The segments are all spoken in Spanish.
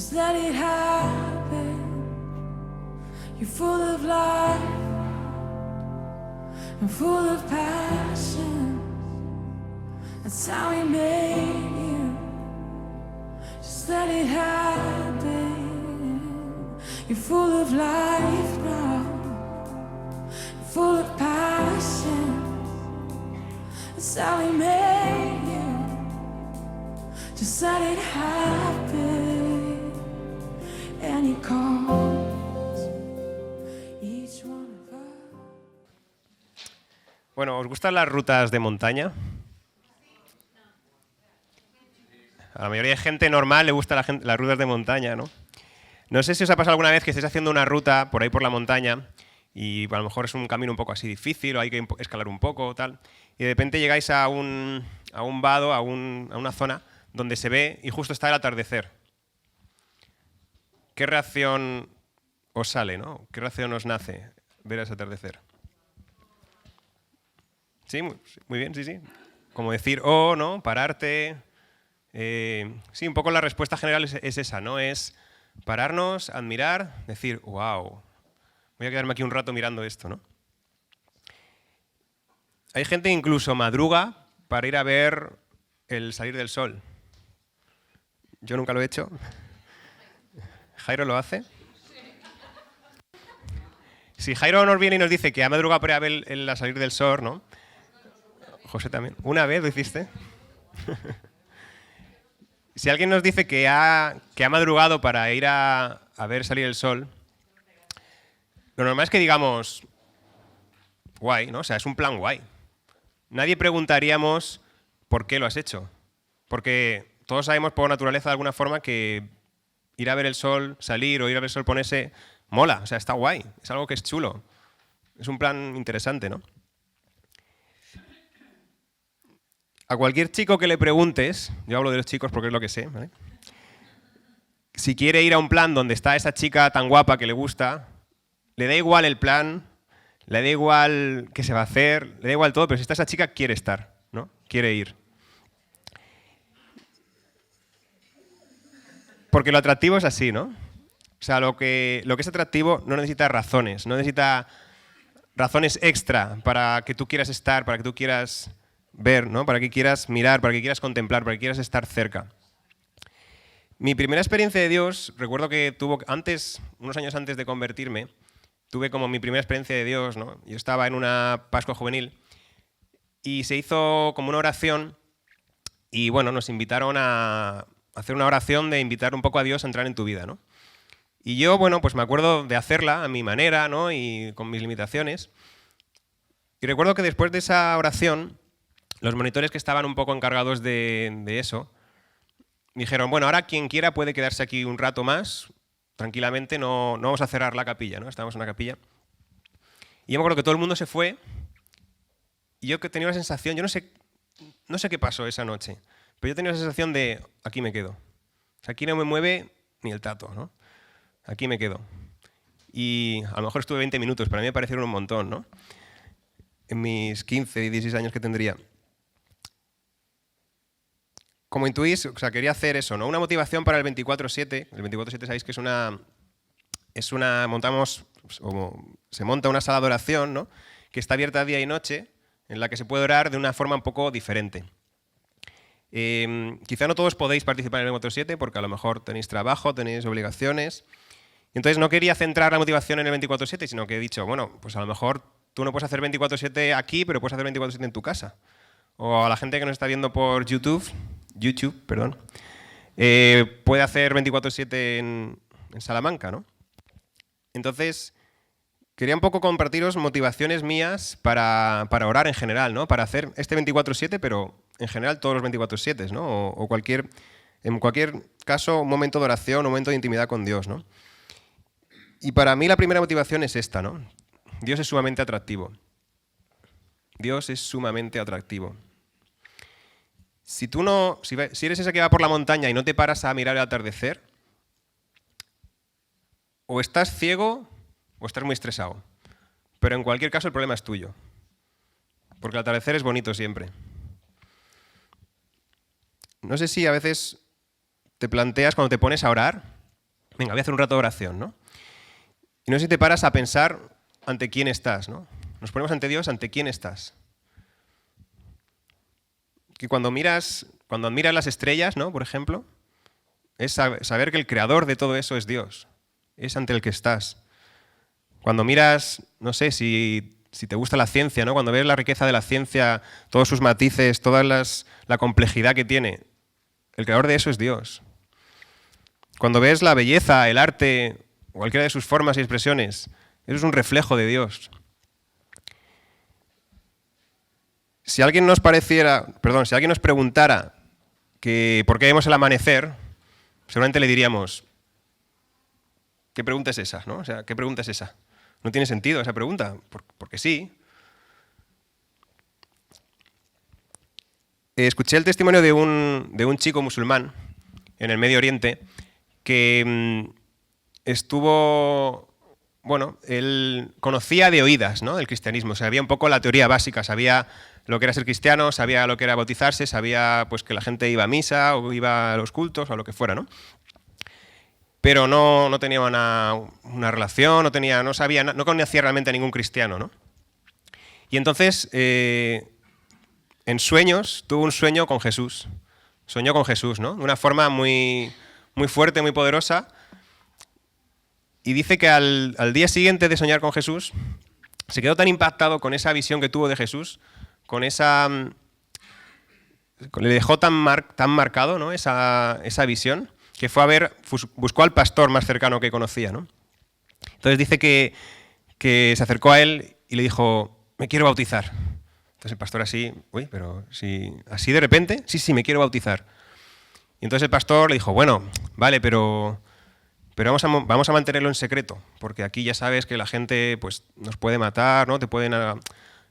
Just let it happen. You're full of life and full of passion. That's how He made you. Just let it happen. You're full of life now, full of passion. That's how He made you. Just let it happen. And He calls each one of us. Bueno, ¿os gustan las rutas de montaña? A la mayoría de gente normal le gustan las rutas de montaña, ¿no? No sé si os ha pasado alguna vez que estéis haciendo una ruta por ahí por la montaña y a lo mejor es un camino un poco así difícil o hay que escalar un poco o tal, y de repente llegáis a un vado, a una zona donde se ve y justo está el atardecer. ¿Qué reacción os sale, ¿no? ¿Qué reacción os nace ver ese atardecer? Sí, muy bien, sí, sí. Como decir, oh, ¿no? Pararte. Sí, un poco la respuesta general es esa, ¿no? Es pararnos, admirar, decir, wow, voy a quedarme aquí un rato mirando esto, ¿no? Hay gente que incluso madruga para ir a ver el salir del sol. Yo nunca lo he hecho. ¿Jairo lo hace? Si Jairo nos viene y nos dice que ha madrugado para ir a ver el salir del sol, ¿no? José también. ¿Una vez lo hiciste? Si alguien nos dice que ha madrugado para ir a ver salir el sol, lo normal es que digamos, guay, ¿no? O sea, es un plan guay. Nadie preguntaríamos por qué lo has hecho. Porque todos sabemos por naturaleza de alguna forma que ir a ver el sol salir o ir a ver el sol ponerse mola. O sea, está guay. Es algo que es chulo. Es un plan interesante, ¿no? A cualquier chico que le preguntes, yo hablo de los chicos porque es lo que sé, ¿vale? Si quiere ir a un plan donde está esa chica tan guapa que le gusta, le da igual el plan, le da igual qué se va a hacer, le da igual todo, pero si está esa chica quiere estar, ¿no? Quiere ir. Porque lo atractivo es así, ¿no? O sea, lo que es atractivo no necesita razones, no necesita razones extra para que tú quieras estar, para que tú quieras ver, ¿no? Para que quieras mirar, para que quieras contemplar, para que quieras estar cerca. Mi primera experiencia de Dios, recuerdo que unos años antes de convertirme, tuve como mi primera experiencia de Dios, ¿no? Yo estaba en una Pascua juvenil y se hizo como una oración y bueno, nos invitaron a hacer una oración de invitar un poco a Dios a entrar en tu vida, ¿no? Y yo, bueno, pues me acuerdo de hacerla a mi manera, ¿no? Y con mis limitaciones. Y recuerdo que después de esa oración, los monitores que estaban un poco encargados de eso, dijeron, bueno, ahora quien quiera puede quedarse aquí un rato más, tranquilamente, no vamos a cerrar la capilla, ¿no? Estábamos en una capilla. Y yo me acuerdo que todo el mundo se fue y yo que tenía una sensación, yo no sé qué pasó esa noche, pero yo tenía la sensación de, aquí me quedo. O sea, aquí no me mueve ni el tato, ¿no? Aquí me quedo. Y a lo mejor estuve 20 minutos, para mí me parecieron un montón, ¿no? En mis 15 y 16 años que tendría. Como intuís, o sea, quería hacer eso, ¿no? Una motivación para el 24/7. El 24/7 sabéis que se monta una sala de oración, ¿no? Que está abierta día y noche, en la que se puede orar de una forma un poco diferente. Quizá no todos podéis participar en el 24/7 porque a lo mejor tenéis trabajo, tenéis obligaciones. Entonces no quería centrar la motivación en el 24/7, sino que he dicho, bueno, pues a lo mejor tú no puedes hacer 24/7 aquí, pero puedes hacer 24/7 en tu casa. O a la gente que nos está viendo por YouTube, puede hacer 24/7 en Salamanca, ¿no? Entonces, quería un poco compartiros motivaciones mías para orar en general, ¿no? Para hacer este 24/7, pero en general todos los 24/7, ¿no? En cualquier caso, un momento de oración, un momento de intimidad con Dios, ¿no? Y para mí la primera motivación es esta, ¿no? Dios es sumamente atractivo. Dios es sumamente atractivo. Si eres esa que va por la montaña y no te paras a mirar el atardecer, o estás ciego o estás muy estresado. Pero en cualquier caso el problema es tuyo. Porque el atardecer es bonito siempre. No sé si a veces te planteas cuando te pones a orar, venga, voy a hacer un rato de oración, ¿no? Y no sé si te paras a pensar ante quién estás, ¿no? Nos ponemos ante Dios, ¿ante quién estás? Que cuando admiras las estrellas, ¿no? Por ejemplo, es saber que el creador de todo eso es Dios, es ante el que estás. Cuando miras, no sé, si te gusta la ciencia, ¿no? Cuando ves la riqueza de la ciencia, todos sus matices, la complejidad que tiene, el creador de eso es Dios. Cuando ves la belleza, el arte, cualquiera de sus formas y expresiones, eso es un reflejo de Dios. Si alguien nos preguntara que por qué vemos el amanecer, seguramente le diríamos, ¿qué pregunta es esa? ¿No? O sea, ¿qué pregunta es esa? No tiene sentido esa pregunta, porque sí. Escuché el testimonio de un chico musulmán en el Medio Oriente que él conocía de oídas, ¿no? El cristianismo, sabía un poco la teoría básica, sabía lo que era ser cristiano, sabía lo que era bautizarse, sabía pues que la gente iba a misa o iba a los cultos o a lo que fuera, ¿no? Pero no tenía una relación, no conocía realmente a ningún cristiano, ¿no? Y entonces, en sueños, tuvo un sueño con Jesús. Soñó con Jesús, ¿no? De una forma muy, muy fuerte, muy poderosa. Y dice que al día siguiente de soñar con Jesús, se quedó tan impactado con esa visión que tuvo de Jesús, le dejó tan marcado, ¿no? esa visión, que fue buscó al pastor más cercano que conocía, ¿no? Entonces dice que se acercó a él y le dijo, me quiero bautizar. Entonces el pastor así, pero si así de repente, sí, me quiero bautizar. Y entonces el pastor le dijo, bueno, vale, pero vamos a mantenerlo en secreto, porque aquí ya sabes que la gente pues, nos puede matar, ¿no?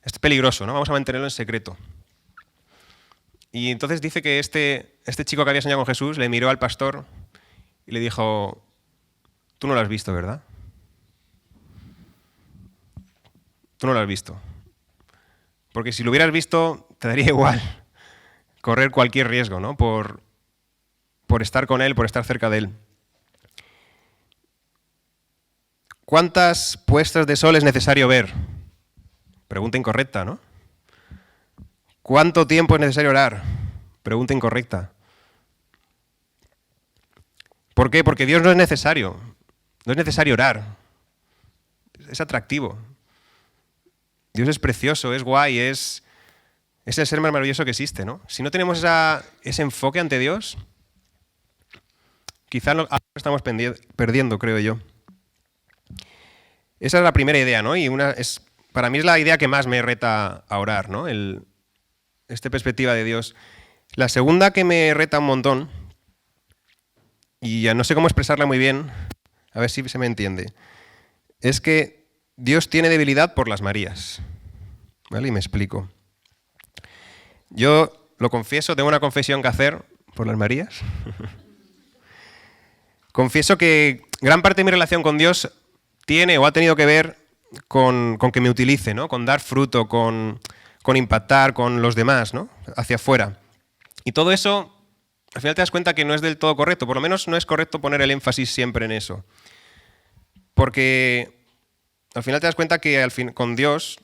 Es peligroso, ¿no? Vamos a mantenerlo en secreto. Y entonces dice que este chico que había soñado con Jesús le miró al pastor y le dijo, tú no lo has visto, ¿verdad? Tú no lo has visto. Porque si lo hubieras visto, te daría igual correr cualquier riesgo, ¿no? Por estar con él, por estar cerca de él. ¿Cuántas puestas de sol es necesario ver? Pregunta incorrecta, ¿no? ¿Cuánto tiempo es necesario orar? Pregunta incorrecta. ¿Por qué? Porque Dios no es necesario. No es necesario orar. Es atractivo. Dios es precioso, es guay, es el ser más maravilloso que existe, ¿no? Si no tenemos ese enfoque ante Dios, quizás lo estamos perdiendo, creo yo. Esa es la primera idea, ¿no? Y para mí es la idea que más me reta a orar, ¿no? Esta perspectiva de Dios. La segunda que me reta un montón, y ya no sé cómo expresarla muy bien, a ver si se me entiende, es que Dios tiene debilidad por las Marías. ¿Vale? Y me explico. Yo lo confieso, tengo una confesión que hacer por las Marías. Confieso que gran parte de mi relación con Dios tiene o ha tenido que ver con que me utilice, ¿no? Con dar fruto, con impactar con los demás, ¿no? Hacia afuera. Y todo eso, al final te das cuenta que no es del todo correcto, por lo menos no es correcto poner el énfasis siempre en eso. Porque al final te das cuenta que con Dios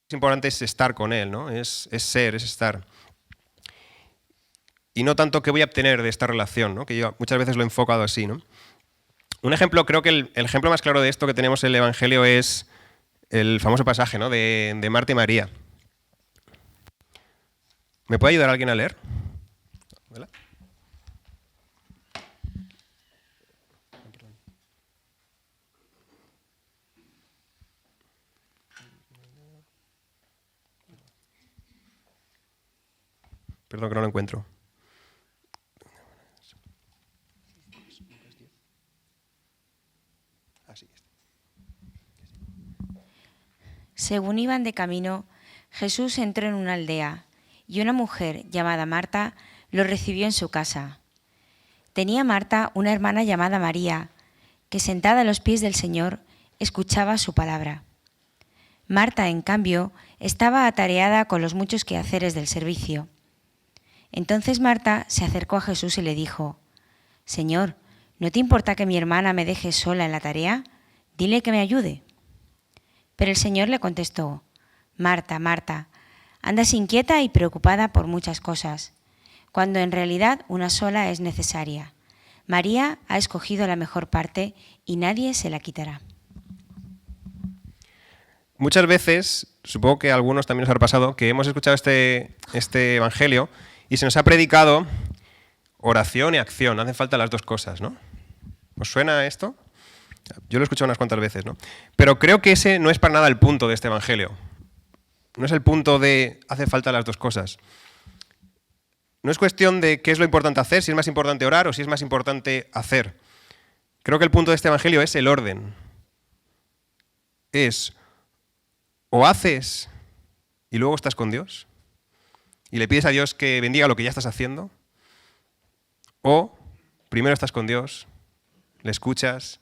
lo importante es estar con Él, ¿no? Es estar. Y no tanto qué voy a obtener de esta relación, ¿no? Que yo muchas veces lo he enfocado así, ¿no? Un ejemplo, creo que el ejemplo más claro de esto que tenemos en el Evangelio es el famoso pasaje, ¿no? de Marta y María. ¿Me puede ayudar alguien a leer? ¿Hola? Perdón que no lo encuentro. Según iban de camino, Jesús entró en una aldea y una mujer llamada Marta lo recibió en su casa. Tenía Marta una hermana llamada María, que sentada a los pies del Señor escuchaba su palabra. Marta, en cambio, estaba atareada con los muchos quehaceres del servicio. Entonces Marta se acercó a Jesús y le dijo: «Señor, ¿no te importa que mi hermana me deje sola en la tarea? Dile que me ayude. Pero el Señor le contestó: Marta, Marta, andas inquieta y preocupada por muchas cosas, cuando en realidad una sola es necesaria. María ha escogido la mejor parte y nadie se la quitará. Muchas veces, supongo que a algunos también nos habrá pasado, que hemos escuchado este evangelio y se nos ha predicado oración y acción. Hacen falta las dos cosas, ¿no? ¿Os suena esto? Yo lo he escuchado unas cuantas veces, ¿no? Pero creo que ese no es para nada el punto de este evangelio. No es el punto de hace falta las dos cosas. No es cuestión de qué es lo importante hacer, si es más importante orar o si es más importante hacer. Creo que el punto de este evangelio es el orden. Es o haces y luego estás con Dios y le pides a Dios que bendiga lo que ya estás haciendo, o primero estás con Dios, le escuchas,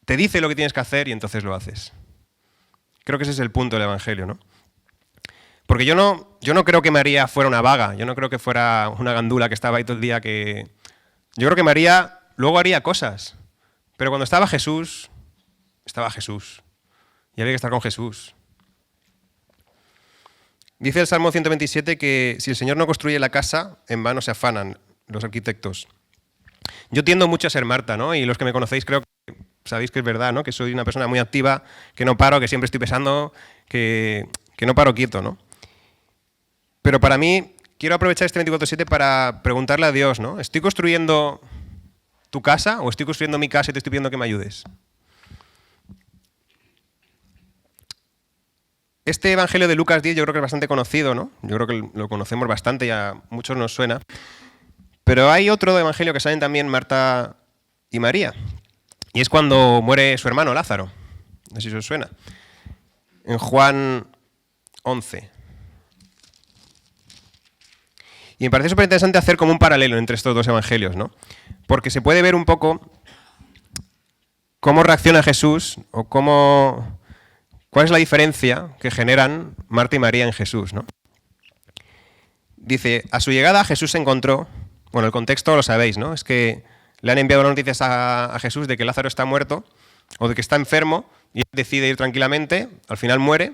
te dice lo que tienes que hacer y entonces lo haces. Creo que ese es el punto del evangelio, ¿no? Porque yo no creo que María fuera una vaga, yo no creo que fuera una gandula que estaba ahí todo el día que... Yo creo que María luego haría cosas, pero cuando estaba Jesús y había que estar con Jesús. Dice el Salmo 127 que si el Señor no construye la casa, en vano se afanan los arquitectos. Yo tiendo mucho a ser Marta, ¿no? Y los que me conocéis creo que sabéis que es verdad, ¿no? Que soy una persona muy activa, que no paro, que siempre estoy pensando, que no paro quieto, ¿no? Pero para mí, quiero aprovechar este 24/7 para preguntarle a Dios, ¿no? ¿Estoy construyendo tu casa o estoy construyendo mi casa y te estoy pidiendo que me ayudes? Este evangelio de Lucas 10 yo creo que es bastante conocido, ¿no? Yo creo que lo conocemos bastante y a muchos nos suena. Pero hay otro evangelio que salen también Marta y María. Y es cuando muere su hermano Lázaro. No sé si os suena. En Juan 11. Y me parece súper interesante hacer como un paralelo entre estos dos evangelios, ¿no? Porque se puede ver un poco cómo reacciona Jesús o cuál es la diferencia que generan Marta y María en Jesús, ¿no? Dice, a su llegada Jesús se encontró, bueno, el contexto lo sabéis, ¿no? Es que le han enviado las noticias a Jesús de que Lázaro está muerto o de que está enfermo y él decide ir tranquilamente, al final muere,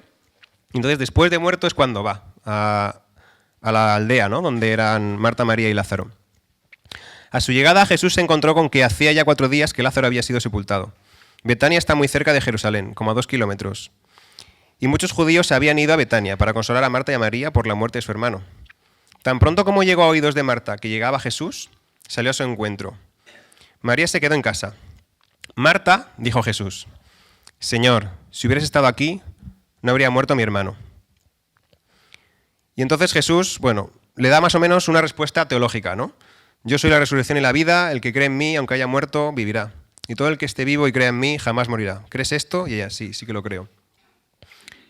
y entonces después de muerto es cuando va a la aldea, ¿no? Donde eran Marta, María y Lázaro. A su llegada Jesús se encontró con que hacía ya 4 días que Lázaro había sido sepultado. Betania está muy cerca de Jerusalén, como a 2 kilómetros. Y muchos judíos se habían ido a Betania para consolar a Marta y a María por la muerte de su hermano. Tan pronto como llegó a oídos de Marta que llegaba Jesús, salió a su encuentro. María se quedó en casa. Marta, dijo Jesús, Señor, si hubieras estado aquí, no habría muerto mi hermano. Y entonces Jesús, bueno, le da más o menos una respuesta teológica, ¿no? Yo soy la resurrección y la vida, el que cree en mí, aunque haya muerto, vivirá. Y todo el que esté vivo y crea en mí, jamás morirá. ¿Crees esto? Y ella, sí que lo creo.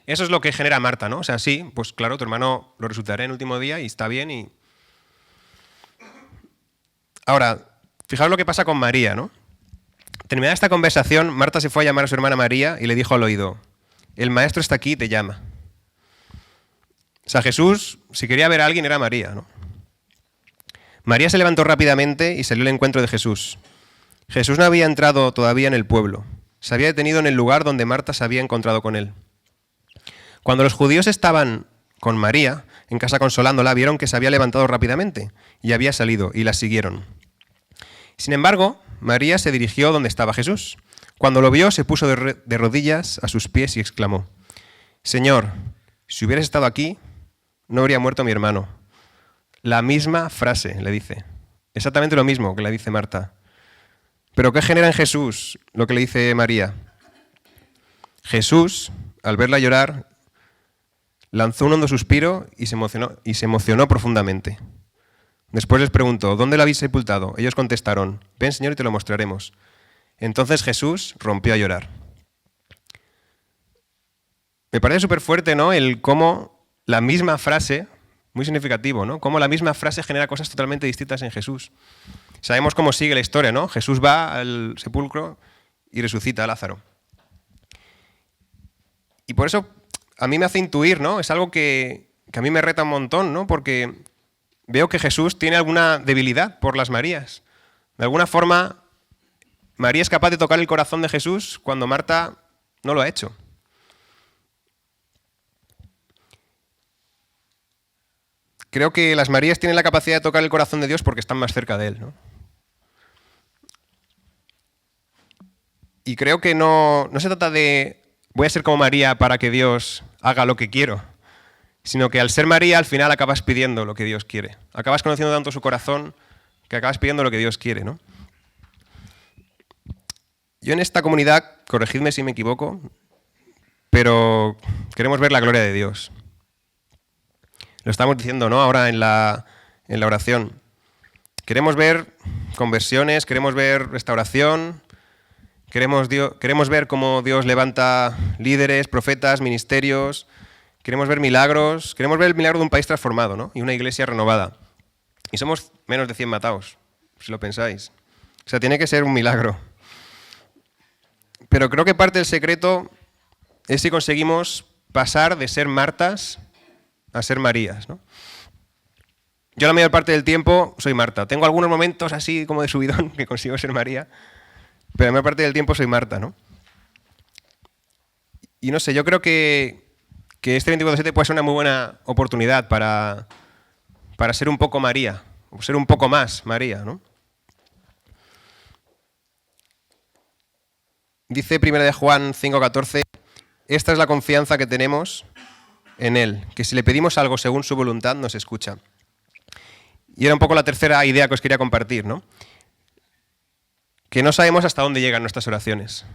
Eso es lo que genera Marta, ¿no? O sea, sí, pues claro, tu hermano lo resucitará en el último día y está bien. Y ahora, fijaos lo que pasa con María, ¿no? Terminada esta conversación, Marta se fue a llamar a su hermana María y le dijo al oído, el maestro está aquí y te llama. O sea, Jesús, si quería ver a alguien, era María, ¿no? María se levantó rápidamente y salió al encuentro de Jesús. Jesús no había entrado todavía en el pueblo. Se había detenido en el lugar donde Marta se había encontrado con él. Cuando los judíos estaban con María, en casa consolándola, vieron que se había levantado rápidamente y había salido, y la siguieron. Sin embargo, María se dirigió donde estaba Jesús. Cuando lo vio, se puso de rodillas a sus pies y exclamó, Señor, si hubieras estado aquí, no habría muerto mi hermano. La misma frase le dice, exactamente lo mismo que le dice Marta. ¿Pero qué genera en Jesús lo que le dice María? Jesús, al verla llorar, lanzó un hondo suspiro y se emocionó profundamente. Después les preguntó, ¿dónde lo habéis sepultado? Ellos contestaron, ven Señor y te lo mostraremos. Entonces Jesús rompió a llorar. Me parece súper fuerte, ¿no? El cómo la misma frase, muy significativo, ¿no? Cómo la misma frase genera cosas totalmente distintas en Jesús. Sabemos cómo sigue la historia, ¿no? Jesús va al sepulcro y resucita a Lázaro. Y por eso a mí me hace intuir, ¿no? Es algo que a mí me reta un montón, ¿no? Porque veo que Jesús tiene alguna debilidad por las Marías. De alguna forma María es capaz de tocar el corazón de Jesús cuando Marta no lo ha hecho. Creo que las Marías tienen la capacidad de tocar el corazón de Dios porque están más cerca de Él, ¿no? Y creo que no se trata de voy a ser como María para que Dios haga lo que quiero, sino que al ser María al final acabas pidiendo lo que Dios quiere. Acabas conociendo tanto su corazón que acabas pidiendo lo que Dios quiere, ¿no? Yo en esta comunidad, corregidme si me equivoco, pero queremos ver la gloria de Dios. Lo estamos diciendo, ¿no? Ahora en la oración. Queremos ver conversiones, queremos ver restauración, queremos ver cómo Dios levanta líderes, profetas, ministerios, queremos ver milagros, queremos ver el milagro de un país transformado, ¿no? Y una iglesia renovada. Y somos menos de 100 matados, si lo pensáis. O sea, tiene que ser un milagro. Pero creo que parte del secreto es si conseguimos pasar de ser Martas a ser Marías, ¿no? Yo la mayor parte del tiempo soy Marta. Tengo algunos momentos así como de subidón que consigo ser María, pero la mayor parte del tiempo soy Marta, ¿no? Y no sé, yo creo que este 24/7 puede ser una muy buena oportunidad para ser un poco María, o ser un poco más María, ¿no? Dice 1 de Juan 5:14, esta es la confianza que tenemos en Él, que si le pedimos algo según su voluntad nos escucha. Y era un poco la tercera idea que os quería compartir, ¿no? Que no sabemos hasta dónde llegan nuestras oraciones.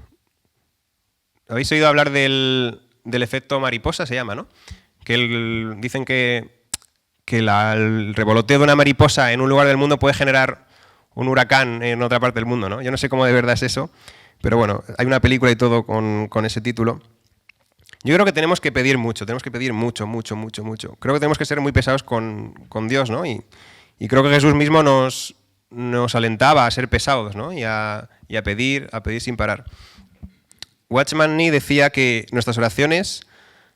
¿Habéis oído hablar del efecto mariposa? Se llama, ¿no? Que dicen que el revoloteo de una mariposa en un lugar del mundo puede generar un huracán en otra parte del mundo, ¿no? Yo no sé cómo de verdad es eso, pero bueno, hay una película y todo con ese título. Yo creo que tenemos que pedir mucho, mucho. Creo que tenemos que ser muy pesados con Dios, ¿no? Y creo que Jesús mismo nos alentaba a ser pesados, ¿no? Y a pedir sin parar. Watchman Nee decía que nuestras oraciones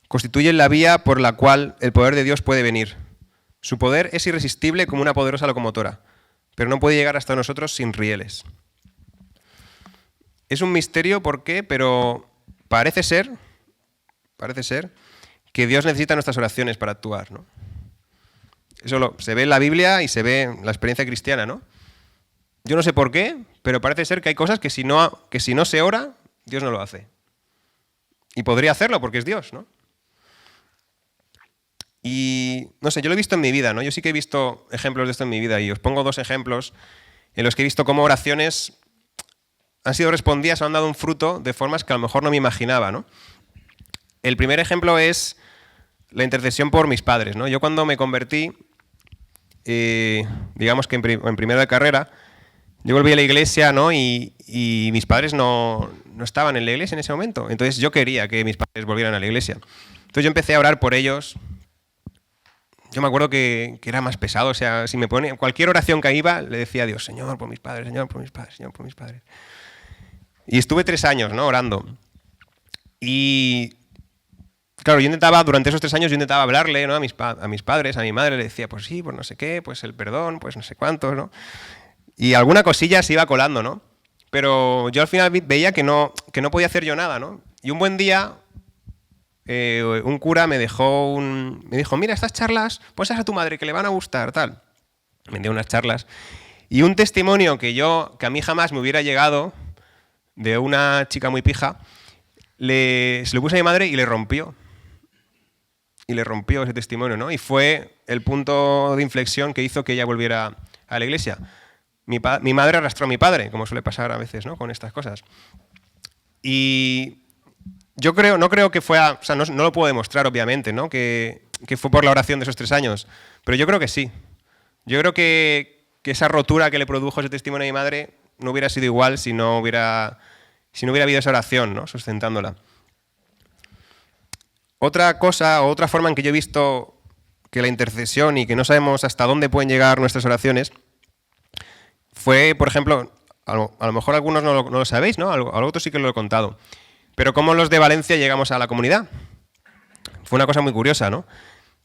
constituyen la vía por la cual el poder de Dios puede venir. Su poder es irresistible como una poderosa locomotora, pero no puede llegar hasta nosotros sin rieles. Es un misterio por qué, pero parece ser que Dios necesita nuestras oraciones para actuar, ¿no? Eso se ve en la Biblia y se ve en la experiencia cristiana, ¿no? Yo no sé por qué, pero parece ser que hay cosas que si no se ora, Dios no lo hace. Y podría hacerlo porque es Dios, ¿no? Y no sé, yo lo he visto en mi vida, ¿no? Yo sí que he visto ejemplos de esto en mi vida y os pongo 2 ejemplos en los que he visto cómo oraciones han sido respondidas o han dado un fruto de formas que a lo mejor no me imaginaba, ¿no? El primer ejemplo es la intercesión por mis padres, ¿no? Yo cuando me convertí, digamos que en primero de carrera, yo volví a la iglesia, ¿no? Y mis padres no estaban en la iglesia en ese momento. Entonces yo quería que mis padres volvieran a la iglesia. Entonces yo empecé a orar por ellos. Yo me acuerdo que era más pesado. O sea, si me ponía cualquier oración que iba, le decía a Dios, Señor, por mis padres, Señor, por mis padres, Señor, por mis padres. Y estuve 3 años, ¿no? Orando. Y claro, durante esos 3 años yo intentaba hablarle, ¿no? a mis padres, a mi madre, le decía, pues sí, pues no sé qué, pues el perdón, pues no sé cuánto, ¿no? Y alguna cosilla se iba colando, ¿no? Pero yo al final veía que no podía hacer yo nada, ¿no? Y un buen día, un cura me dijo, mira, estas charlas, pues a tu madre, que le van a gustar, tal. Me dio unas charlas. Y un testimonio que a mí jamás me hubiera llegado, de una chica muy pija, se lo puse a mi madre y le rompió. Y le rompió ese testimonio, ¿no? Y fue el punto de inflexión que hizo que ella volviera a la iglesia. Mi madre arrastró a mi padre, como suele pasar a veces, ¿no? Con estas cosas. Y yo no creo que fue, o sea, no lo puedo demostrar, obviamente, ¿no? Que fue por la oración de esos 3 años, pero yo creo que sí. Yo creo que esa rotura que le produjo ese testimonio a mi madre no hubiera sido igual si no hubiera habido esa oración, ¿no? Sustentándola. Otra cosa, o otra forma en que yo he visto que la intercesión y que no sabemos hasta dónde pueden llegar nuestras oraciones fue, por ejemplo, a lo mejor algunos no lo sabéis, ¿no? A otros sí que lo he contado. Pero cómo los de Valencia llegamos a la comunidad. Fue una cosa muy curiosa, ¿no?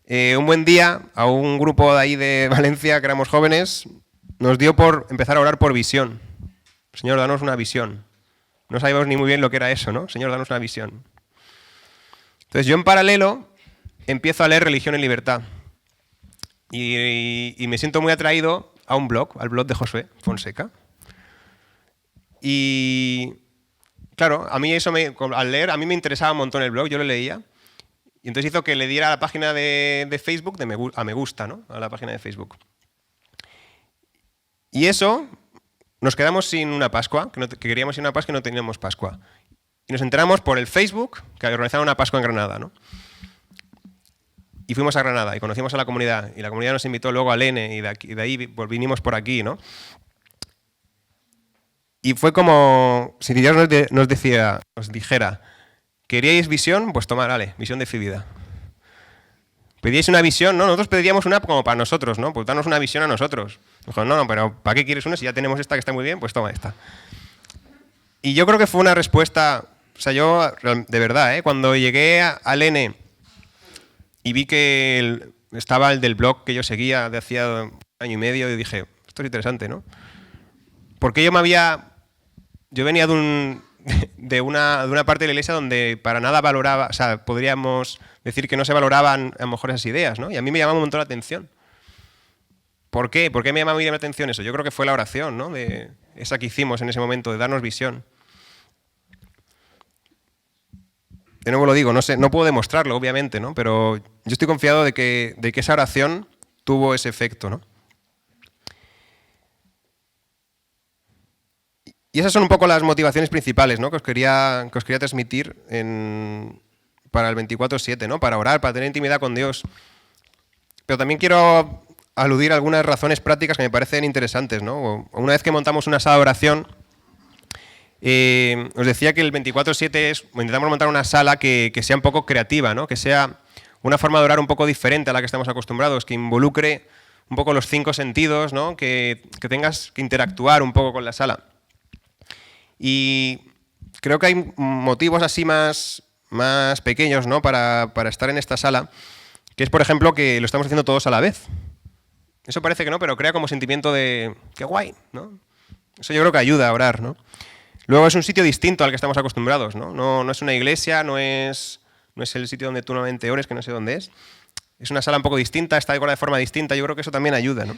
Un buen día, a un grupo de ahí de Valencia, que éramos jóvenes, nos dio por empezar a orar por visión. Señor, danos una visión. No sabíamos ni muy bien lo que era eso, ¿no? Señor, danos una visión. Entonces yo en paralelo empiezo a leer Religión y Libertad. Y me siento muy atraído a un blog, al blog de Josué Fonseca. Y claro, a mí al leer, a mí me interesaba un montón el blog, yo lo leía. Y entonces hizo que le diera a la página de Facebook a me gusta, ¿no? A la página de Facebook. Y eso, nos quedamos sin una Pascua, que queríamos ir a una Pascua y no teníamos Pascua. Y nos enteramos por el Facebook que organizaron una Pascua en Granada, ¿no? Y fuimos a Granada y conocimos a la comunidad. Y la comunidad nos invitó luego al N y de ahí vinimos por aquí, ¿no? Y fue como si Dios nos dijera, ¿queríais visión? Pues tomad, vale, visión de vida. ¿Pedíais una visión? No, nosotros pedíamos una como para nosotros, ¿no? Pues darnos una visión a nosotros. Dijo, no, pero ¿para qué quieres una? Si ya tenemos esta que está muy bien, pues toma esta. Y yo creo que fue una respuesta, o sea, yo, de verdad, cuando llegué al N y vi que estaba el del blog que yo seguía de hacía 1 año y medio, y dije, esto es interesante, ¿no? Porque yo venía de una parte de la iglesia donde para nada valoraba, o sea, podríamos decir que no se valoraban a lo mejor esas ideas, ¿no? Y a mí me llamaba un montón la atención. ¿Por qué? ¿Por qué me llamaba muy la atención eso? Yo creo que fue la oración, ¿no? Esa que hicimos en ese momento, de darnos visión. De nuevo lo digo, no puedo demostrarlo, obviamente, ¿no? Pero yo estoy confiado de que esa oración tuvo ese efecto, ¿no? Y esas son un poco las motivaciones principales, ¿no? que os quería transmitir para el 24/7, ¿no? Para orar, para tener intimidad con Dios. Pero también quiero aludir a algunas razones prácticas que me parecen interesantes, ¿no? Una vez que montamos una sala de oración, os decía que el 24/7 intentamos montar una sala que sea un poco creativa, ¿no? Que sea una forma de orar un poco diferente a la que estamos acostumbrados, que involucre un poco los 5 sentidos, ¿no? Que tengas que interactuar un poco con la sala. Y creo que hay motivos así más pequeños, ¿no? para estar en esta sala, que es, por ejemplo, que lo estamos haciendo todos a la vez. Eso parece que no, pero crea como sentimiento de ¡qué guay!, ¿no? Eso yo creo que ayuda a orar, ¿no? Luego es un sitio distinto al que estamos acostumbrados, ¿no? No es una iglesia, no es el sitio donde tú normalmente ores, que no sé dónde es. Es una sala un poco distinta, está decorada de forma distinta, yo creo que eso también ayuda, ¿no?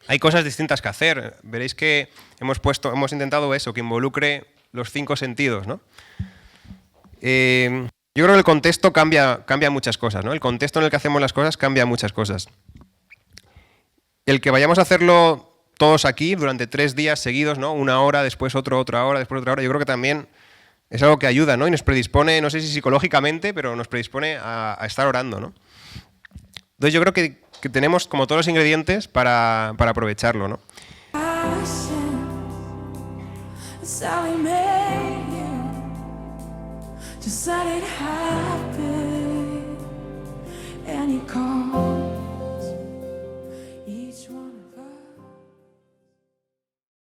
Hay cosas distintas que hacer. Veréis que hemos intentado eso, que involucre los 5 sentidos, ¿no? Yo creo que el contexto cambia muchas cosas, ¿no? El contexto en el que hacemos las cosas cambia muchas cosas. El que vayamos a hacerlo todos aquí durante 3 días seguidos, ¿no? 1 hora, después otra hora, después otra hora, yo creo que también es algo que ayuda, ¿no? Y nos predispone, no sé si psicológicamente, pero nos predispone a estar orando, ¿no? Entonces yo creo que tenemos como todos los ingredientes para aprovecharlo, ¿no? That's how he made you. Just let it happen. And he called